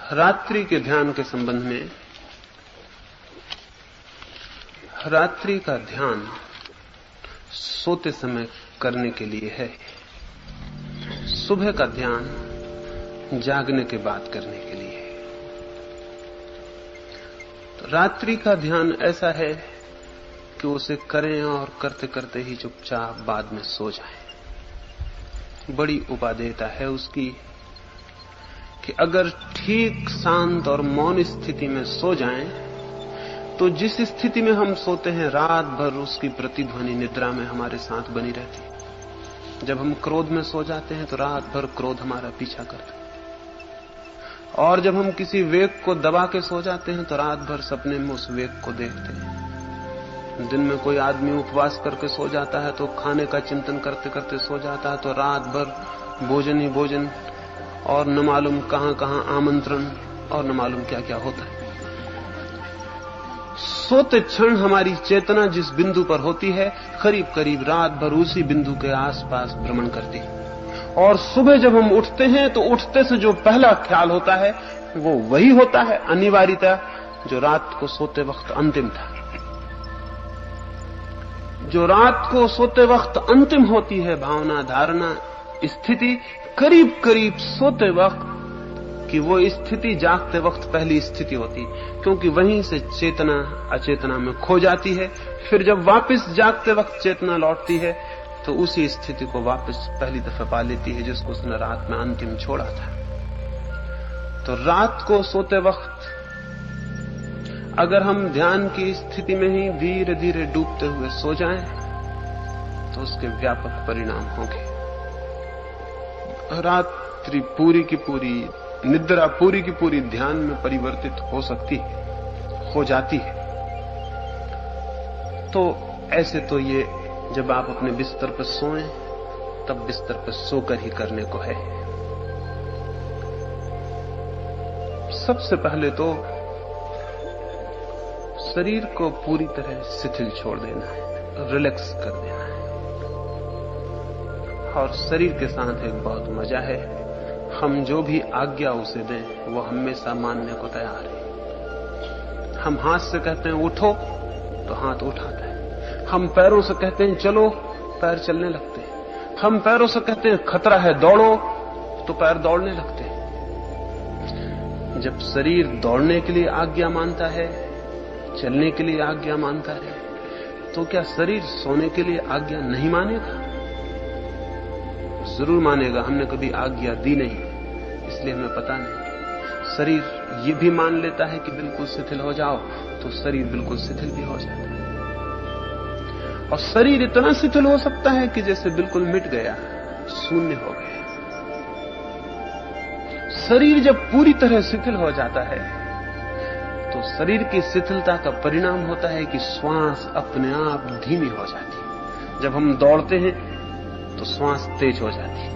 रात्रि के ध्यान के संबंध में, रात्रि का ध्यान सोते समय करने के लिए है, सुबह का ध्यान जागने के बाद करने के लिए है। तो रात्रि का ध्यान ऐसा है कि उसे करें और करते करते ही चुपचाप बाद में सो जाएं। बड़ी उपादेयता है उसकी कि अगर ठीक शांत और मौन स्थिति में सो जाएं तो जिस स्थिति में हम सोते हैं रात भर उसकी प्रतिध्वनि निद्रा में हमारे साथ बनी रहती। जब हम क्रोध में सो जाते हैं तो रात भर क्रोध हमारा पीछा करता है, और जब हम किसी वेग को दबा के सो जाते हैं तो रात भर सपने में उस वेग को देखते हैं। दिन में कोई आदमी उपवास करके सो जाता है तो खाने का चिंतन करते करते सो जाता है, तो रात भर भोजन ही भोजन और न मालूम कहां कहां आमंत्रण और न मालूम क्या क्या होता है। सोते क्षण हमारी चेतना जिस बिंदु पर होती है करीब करीब रात भर उसी बिंदु के आसपास भ्रमण करती है, और सुबह जब हम उठते हैं तो उठते से जो पहला ख्याल होता है वो वही होता है अनिवार्यता जो रात को सोते वक्त अंतिम था। जो रात को सोते वक्त अंतिम होती है भावना, धारणा, स्थिति, करीब करीब सोते वक्त कि वो स्थिति जागते वक्त पहली स्थिति होती, क्योंकि वहीं से चेतना अचेतना में खो जाती है। फिर जब वापस जागते वक्त चेतना लौटती है तो उसी स्थिति को वापस पहली दफा पा लेती है जिसको उसने रात में अंतिम छोड़ा था। तो रात को सोते वक्त अगर हम ध्यान की स्थिति में ही धीरे धीरे डूबते हुए सो जाएं तो उसके व्यापक परिणाम होंगे। रात्रि पूरी की पूरी, निद्रा पूरी की पूरी ध्यान में परिवर्तित हो सकती है, हो जाती है। तो ऐसे तो ये जब आप अपने बिस्तर पर सोएं तब बिस्तर पर सोकर ही करने को है। सबसे पहले तो शरीर को पूरी तरह शिथिल छोड़ देना है, रिलैक्स कर देना है। और शरीर के साथ एक बहुत मजा है, हम जो भी आज्ञा उसे दें वो हमेशा मानने को तैयार है। हम हाथ से कहते हैं उठो तो हाथ उठाता है, हम पैरों से कहते हैं चलो पैर चलने लगते हैं, हम पैरों से कहते हैं खतरा है दौड़ो तो पैर दौड़ने लगते हैं। जब शरीर दौड़ने के लिए आज्ञा मानता है, चलने के लिए आज्ञा मानता है, तो क्या शरीर सोने के लिए आज्ञा नहीं मानेगा? जरूर मानेगा। हमने कभी आज्ञा दी नहीं इसलिए हमें पता नहीं। शरीर ये भी मान लेता है कि बिल्कुल शिथिल हो जाओ तो शरीर बिल्कुल शिथिल भी हो जाता है, और शरीर इतना शिथिल हो सकता है कि जैसे बिल्कुल मिट गया, शून्य हो गया। शरीर जब पूरी तरह शिथिल हो जाता है तो शरीर की शिथिलता का परिणाम होता है कि श्वास अपने आप धीमी हो जाती है। जब हम दौड़ते हैं तो श्वास तेज हो जाती है,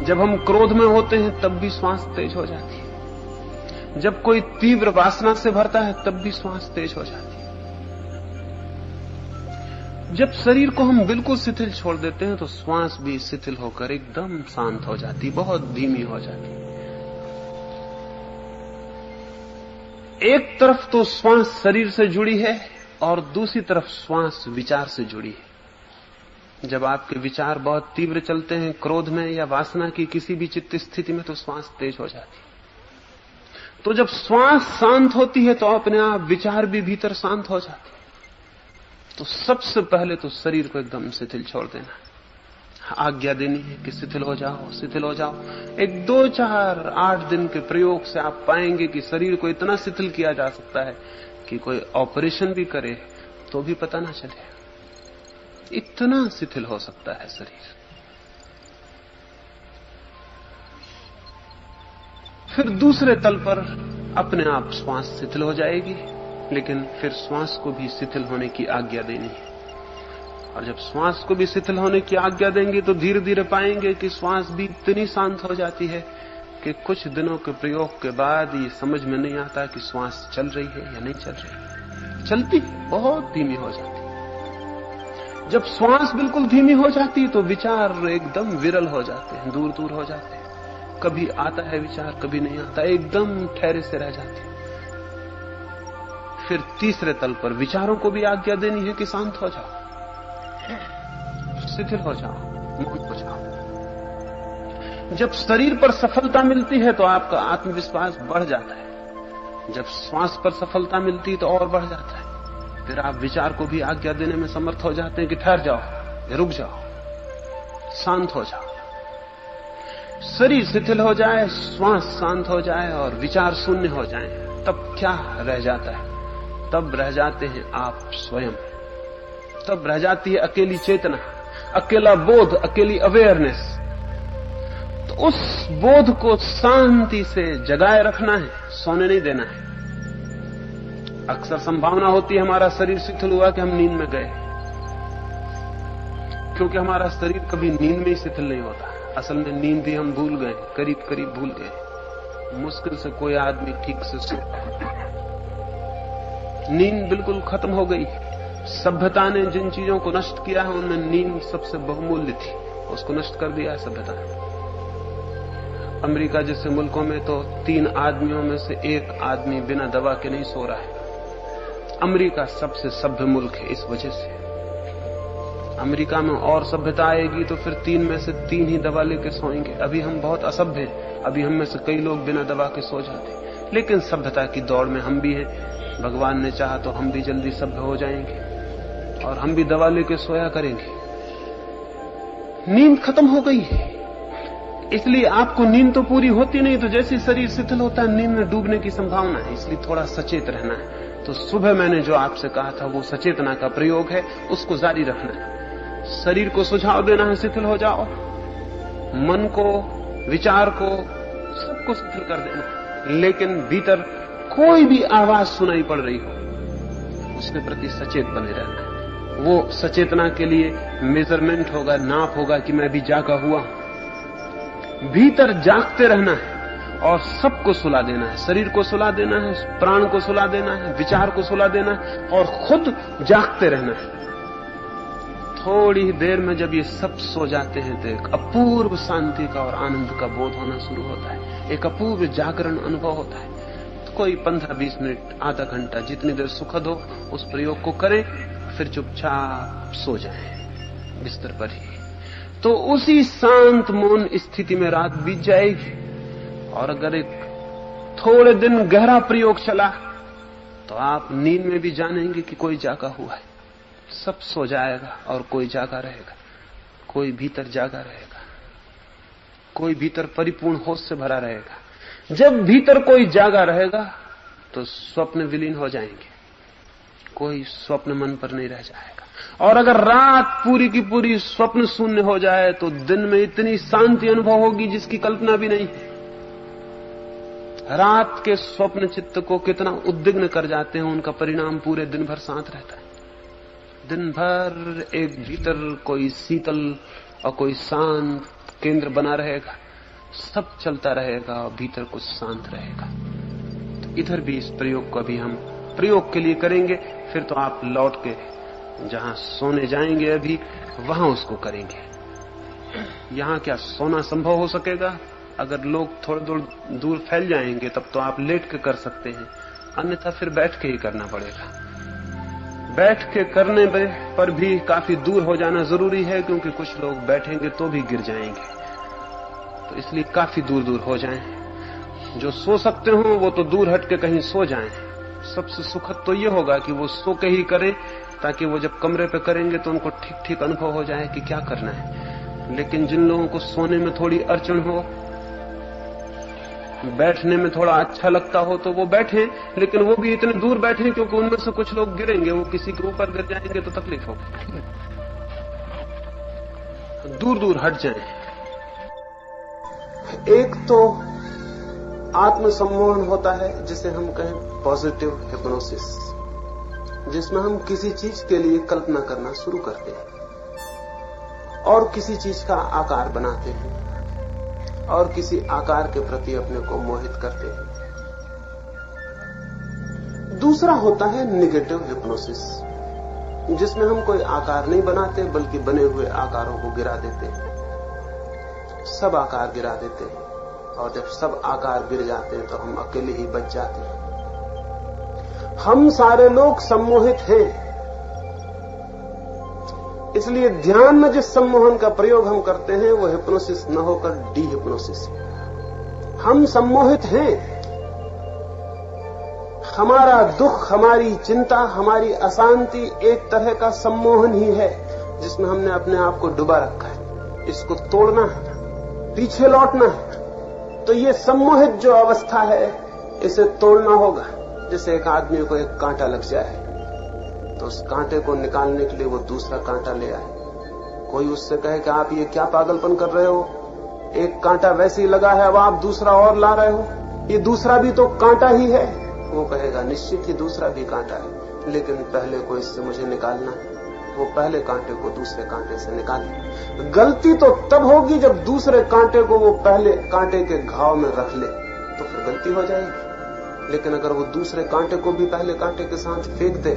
जब हम क्रोध में होते हैं तब भी श्वास तेज हो जाती है, जब कोई तीव्र वासना से भरता है तब भी श्वास तेज हो जाती है। जब शरीर को हम बिल्कुल शिथिल छोड़ देते हैं तो श्वास भी शिथिल होकर एकदम शांत हो जाती, बहुत धीमी हो जाती। एक तरफ तो श्वास शरीर से जुड़ी है और दूसरी तरफ श्वास विचार से जुड़ी है। जब आपके विचार बहुत तीव्र चलते हैं क्रोध में या वासना की किसी भी चित्त स्थिति में तो श्वास तेज हो जाती। तो जब श्वास शांत होती है तो अपने आप विचार भी भीतर शांत हो जाते। तो सबसे पहले तो शरीर को एकदम शिथिल छोड़ देना, आज्ञा देनी है कि शिथिल हो जाओ, शिथिल हो जाओ। एक 2, 4, 8 दिन के प्रयोग से आप पाएंगे कि शरीर को इतना शिथिल किया जा सकता है कि कोई ऑपरेशन भी करे तो भी पता ना चले, इतना शिथिल हो सकता है शरीर। फिर दूसरे तल पर अपने आप श्वास शिथिल हो जाएगी, लेकिन फिर श्वास को भी शिथिल होने की आज्ञा देनी है। और जब श्वास को भी शिथिल होने की आज्ञा देंगे तो धीरे धीरे पाएंगे कि श्वास भी इतनी शांत हो जाती है कि कुछ दिनों के प्रयोग के बाद ये समझ में नहीं आता कि श्वास चल रही है या नहीं चल रही। चलती बहुत धीमी हो जाती। जब श्वास बिल्कुल धीमी हो जाती तो विचार एकदम विरल हो जाते हैं, दूर दूर हो जाते हैं। कभी आता है विचार, कभी नहीं आता, एकदम ठहरे से रह जाती। फिर तीसरे तल पर विचारों को भी आज्ञा देनी है कि शांत हो जाओ, शिथिल हो जाओ, मौन हो जाओ। जब शरीर पर सफलता मिलती है तो आपका आत्मविश्वास बढ़ जाता है, जब श्वास पर सफलता मिलती है तो और बढ़ जाता है। फिर आप विचार को भी आज्ञा देने में समर्थ हो जाते हैं कि ठहर जाओ, रुक जाओ, शांत हो जाओ। शरीर शिथिल हो जाए, श्वास शांत हो जाए और विचार शून्य हो जाए, तब क्या रह जाता है? तब रह जाते हैं आप स्वयं, तब रह जाती है अकेली चेतना, अकेला बोध, अकेली अवेयरनेस। तो उस बोध को शांति से जगाए रखना है, सोने नहीं देना है। अक्सर संभावना होती है हमारा शरीर शिथिल हुआ कि हम नींद में गए, क्योंकि हमारा शरीर कभी नींद में ही शिथिल नहीं होता। असल में नींद ही हम भूल गए, करीब करीब भूल गए। मुश्किल से कोई आदमी ठीक से सो, नींद बिल्कुल खत्म हो गई। सभ्यता ने जिन चीजों को नष्ट किया है उनमें नींद सबसे बहुमूल्य थी, उसको नष्ट कर दिया है सभ्यता ने। अमेरिका जैसे मुल्कों में तो 3 आदमियों में से 1 आदमी बिना दवा के नहीं सो रहा है। अमेरिका सबसे सभ्य मुल्क है इस वजह से। अमेरिका में और सभ्यता आएगी तो फिर 3 में से 3 ही दवा लेके सोएंगे। अभी हम बहुत असभ्य हैं, अभी हम में से कई लोग बिना दवा के सो जाते हैं, लेकिन सभ्यता की दौड़ में हम भी हैं। भगवान ने चाहा तो हम भी जल्दी सभ्य हो जाएंगे और हम भी दवा लेके सोया करेंगे। नींद खत्म हो गई है, इसलिए आपको नींद तो पूरी होती नहीं, तो जैसे शरीर शिथिल होता है नींद में डूबने की संभावना है, इसलिए थोड़ा सचेत रहना है। तो सुबह मैंने जो आपसे कहा था वो सचेतना का प्रयोग है, उसको जारी रखना है। शरीर को सुझाव देना है शिथिल हो जाओ, मन को, विचार को, सबको शिथिल कर देना, लेकिन भीतर कोई भी आवाज सुनाई पड़ रही हो उसके प्रति सचेत बने रहना है। वो सचेतना के लिए मेजरमेंट होगा, नाप होगा कि मैं भी जागा हुआ। भीतर जागते रहना है और सबको सुला देना है, शरीर को सुला देना है, प्राण को सुला देना है, विचार को सुला देना है और खुद जागते रहना है। थोड़ी ही देर में जब ये सब सो जाते हैं तो एक अपूर्व शांति का और आनंद का बोध होना शुरू होता है, एक अपूर्व जागरण अनुभव होता है। तो कोई 15-20 मिनट, आधा घंटा, जितनी देर सुखद हो उस प्रयोग को करें, फिर चुपचाप सो जाएं बिस्तर पर ही। तो उसी शांत मौन स्थिति में रात बीत जाएगी। और अगर एक थोड़े दिन गहरा प्रयोग चला तो आप नींद में भी जानेंगे कि कोई जागा हुआ है। सब सो जाएगा और कोई जागा रहेगा, कोई भीतर जागा रहेगा, कोई भीतर परिपूर्ण होश से भरा रहेगा। जब भीतर कोई जागा रहेगा तो स्वप्न विलीन हो जाएंगे, कोई स्वप्न मन पर नहीं रह जाएगा। और अगर रात पूरी की पूरी स्वप्न शून्य हो जाए तो दिन में इतनी शांति अनुभव होगी जिसकी कल्पना भी नहीं। रात के स्वप्न चित्त को कितना उद्विग्न कर जाते हैं, उनका परिणाम पूरे दिन भर शांत रहता है। दिन भर एक भीतर कोई शीतल और कोई शांत केंद्र बना रहेगा, सब चलता रहेगा और भीतर कुछ शांत रहेगा। तो इधर भी इस प्रयोग को अभी हम प्रयोग के लिए करेंगे, फिर तो आप लौट के जहां सोने जाएंगे अभी वहां उसको करेंगे। यहां क्या सोना संभव हो सकेगा? अगर लोग थोड़े दूर फैल जाएंगे तब तो आप लेट के कर सकते हैं, अन्यथा फिर बैठ के ही करना पड़ेगा। बैठ के करने पर भी काफी दूर हो जाना जरूरी है, क्योंकि कुछ लोग बैठेंगे तो भी गिर जाएंगे। तो इसलिए काफी दूर दूर हो जाएं। जो सो सकते हो वो तो दूर हट के कहीं सो जाएं। सबसे सुखद तो ये होगा कि वो सो के ही करें, ताकि वो जब कमरे पे करेंगे तो उनको ठीक ठीक अनुभव हो जाए कि क्या करना है। लेकिन जिन लोगों को सोने में थोड़ी अड़चन हो, बैठने में थोड़ा अच्छा लगता हो, तो वो बैठे, लेकिन वो भी इतने दूर बैठे क्योंकि उनमें से कुछ लोग गिरेंगे, वो किसी के ऊपर गिर जाएंगे तो तकलीफ होगी। दूर दूर हट जाएं। एक तो आत्मसम्मोहन होता है जिसे हम कहें पॉजिटिव हिप्नोसिस, जिसमें हम किसी चीज के लिए कल्पना करना शुरू करते हैं और किसी चीज का आकार बनाते हैं और किसी आकार के प्रति अपने को मोहित करते हैं। दूसरा होता है नेगेटिव हिप्नोसिस, जिसमें हम कोई आकार नहीं बनाते बल्कि बने हुए आकारों को गिरा देते हैं, सब आकार गिरा देते हैं और जब सब आकार गिर जाते हैं तो हम अकेले ही बच जाते हैं। हम सारे लोग सम्मोहित हैं, इसलिए ध्यान में जिस सम्मोहन का प्रयोग हम करते हैं वो हिप्नोसिस न होकर डी हिप्नोसिस है। हम सम्मोहित हैं। हमारा दुख, हमारी चिंता, हमारी अशांति एक तरह का सम्मोहन ही है जिसमें हमने अपने आप को डुबा रखा है। इसको तोड़ना है, पीछे लौटना है। तो ये सम्मोहित जो अवस्था है इसे तोड़ना होगा। जैसे एक आदमी को एक कांटा लग जाए तो उस कांटे को निकालने के लिए वो दूसरा कांटा ले आए। कोई उससे कहे कि आप ये क्या पागलपन कर रहे हो, एक कांटा वैसे ही लगा है, अब आप दूसरा और ला रहे हो, ये दूसरा भी तो कांटा ही है। वो कहेगा निश्चित ही दूसरा भी कांटा है, लेकिन पहले को इससे मुझे निकालना है। वो पहले कांटे को दूसरे कांटे से निकाले। गलती तो तब होगी जब दूसरे कांटे को वो पहले कांटे के घाव में रख ले, तो फिर गलती हो जाएगी। लेकिन अगर वो दूसरे कांटे को भी पहले कांटे के साथ फेंक दे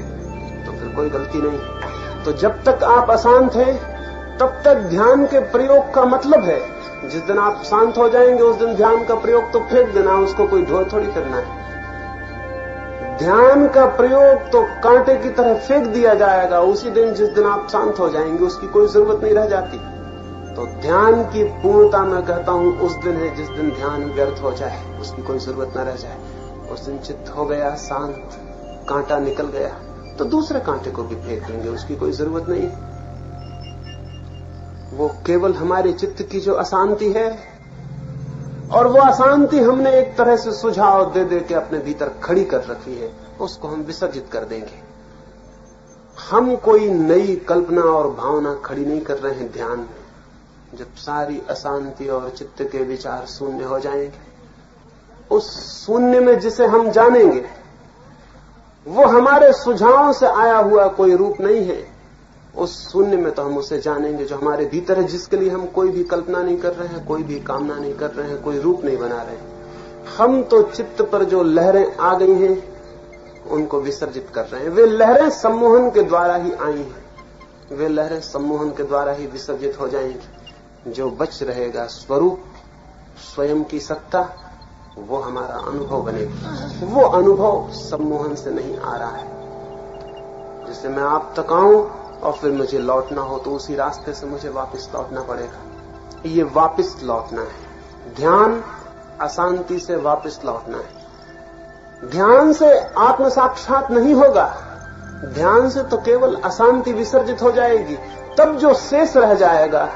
तो फिर कोई गलती नहीं। तो जब तक आप अशांत हैं तब तक ध्यान के प्रयोग का मतलब है। जिस दिन आप शांत हो जाएंगे उस दिन ध्यान का प्रयोग तो फेंक देना, उसको कोई ढो थोड़ी करना है। ध्यान का प्रयोग तो कांटे की तरह फेंक दिया जाएगा उसी दिन जिस दिन आप शांत हो जाएंगे, उसकी कोई जरूरत नहीं रह जाती। तो ध्यान की पूर्णता मैं कहता हूं उस दिन है जिस दिन ध्यान व्यर्थ हो जाए, उसकी कोई जरूरत न रह जाए। उस दिन चित्त हो गया शांत, कांटा निकल गया तो दूसरे कांटे को भी फेंक देंगे, उसकी कोई जरूरत नहीं। वो केवल हमारे चित्त की जो अशांति है, और वो अशांति हमने एक तरह से सुझाव दे दे के अपने भीतर खड़ी कर रखी है, उसको हम विसर्जित कर देंगे। हम कोई नई कल्पना और भावना खड़ी नहीं कर रहे हैं ध्यान में। जब सारी अशांति और चित्त के विचार शून्य हो जाएंगे, उस शून्य में जिसे हम जानेंगे वो हमारे सुझाव से आया हुआ कोई रूप नहीं है। उस शून्य में तो हम उसे जानेंगे जो हमारे भीतर है, जिसके लिए हम कोई भी कल्पना नहीं कर रहे हैं, कोई भी कामना नहीं कर रहे हैं, कोई रूप नहीं बना रहे हैं। हम तो चित्त पर जो लहरें आ गई हैं उनको विसर्जित कर रहे हैं। वे लहरें सम्मोहन के द्वारा ही आई हैं, वे लहरें सम्मोहन के द्वारा ही विसर्जित हो जाएंगी। जो बच रहेगा स्वरूप, स्वयं की सत्ता, वो हमारा अनुभव बनेगा। वो अनुभव सम्मोहन से नहीं आ रहा है। जैसे मैं आप तक आऊं और फिर मुझे लौटना हो तो उसी रास्ते से मुझे वापस लौटना पड़ेगा। ये वापस लौटना है। ध्यान अशांति से वापस लौटना है। ध्यान से आत्म साक्षात नहीं होगा, ध्यान से तो केवल अशांति विसर्जित हो जाएगी। तब जो शेष रह जाएगा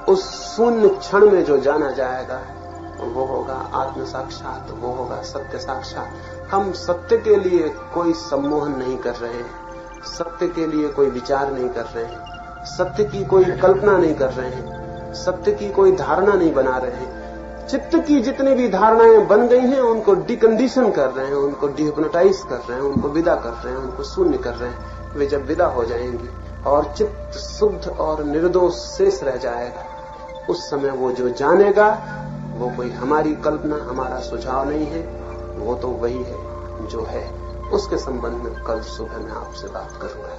उस शून्य क्षण में जो जाना जाएगा वो होगा आत्म साक्षात, वो होगा सत्य साक्षात। हम सत्य के लिए कोई सम्मोहन नहीं कर रहे हैं, सत्य के लिए कोई विचार नहीं कर रहे हैं, सत्य की कोई कल्पना नहीं कर रहे हैं, सत्य की कोई धारणा नहीं बना रहे हैं। चित्त की जितनी भी धारणाएं बन गई हैं उनको डिकंडीशन कर रहे हैं, उनको डिहिप्नोटाइज कर रहे हैं, उनको विदा कर रहे हैं, उनको शून्य कर रहे हैं। वे जब विदा हो जाएंगी और चित्त शुद्ध और निर्दोष शेष रह जाएगा, उस समय वो जो जानेगा वो कोई हमारी कल्पना, हमारा सुझाव नहीं है, वो तो वही है जो है। उसके संबंध में कल सुबह मैं आपसे बात करूंगा।